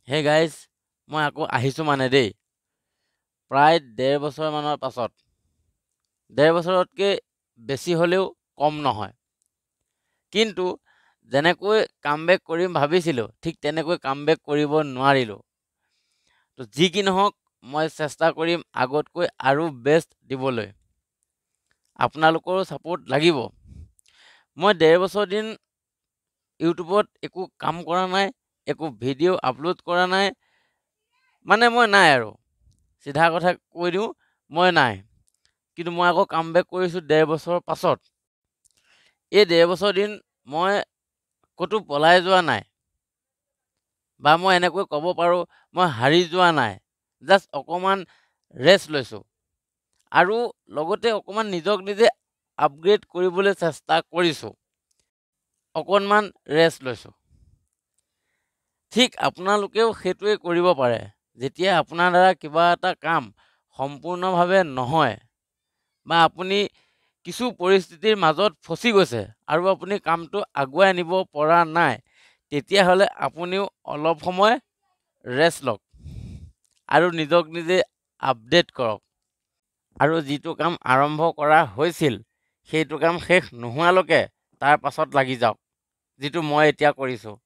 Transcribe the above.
Hey guys, মই আকৌ আহিছোঁ মানে দেই, প্ৰায় 1.5 বছৰমানৰ পাছত। 1.5 বছৰতকৈ বেছি হ'লেও কম নহয়। কিন্তু যেনেকৈ কামবেক কৰিম ভাবিছিলোঁ, ঠিক তেনেকৈ কামবেক কৰিব নোৱাৰিলোঁ। তো যি কি নহওক, মই চেষ্টা কৰিম আগতকৈ আৰু বেষ্ট দিবলৈ। আপোনালোকৰো ছাপোৰ্ট লাগিব। মই 1.5 বছৰ দিন ইউটিউবত একো কাম কৰা নাই, একো ভিডিঅ' আপলোড কৰা নাই, মানে মই নাই আৰু চিধা কথা কৈ দিওঁ, মই নাই। কিন্তু মই আকৌ কামবেক কৰিছোঁ 1.5 বছৰৰ পাছত। এই 1.5 বছৰ দিন মই ক'তো পলাই যোৱা নাই, বা মই এনেকৈ ক'ব পাৰোঁ মই হাৰি যোৱা নাই। জাষ্ট অকণমান ৰেষ্ট লৈছোঁ, আৰু লগতে অকণমান নিজক নিজে আপগ্ৰেড কৰিবলৈ চেষ্টা কৰিছোঁ। অকণমান ৰেষ্ট লৈছোঁ। ঠিক আপোনালোকেও সেইটোৱে কৰিব পাৰে। যেতিয়া আপোনাৰ দ্বাৰা কিবা এটা কাম সম্পূৰ্ণভাৱে নহয়, বা আপুনি কিছু পৰিস্থিতিৰ মাজত ফচি গৈছে আৰু আপুনি কামটো আগুৱাই নিব পৰা নাই, তেতিয়াহ'লে আপুনিও অলপ সময় ৰেষ্ট লওক আৰু নিজক নিজে আপডেট কৰক। আৰু যিটো কাম আৰম্ভ কৰা হৈছিল, সেইটো কাম শেষ নোহোৱালৈকে তাৰ পাছত লাগি যাওক, যিটো মই এতিয়া কৰিছোঁ।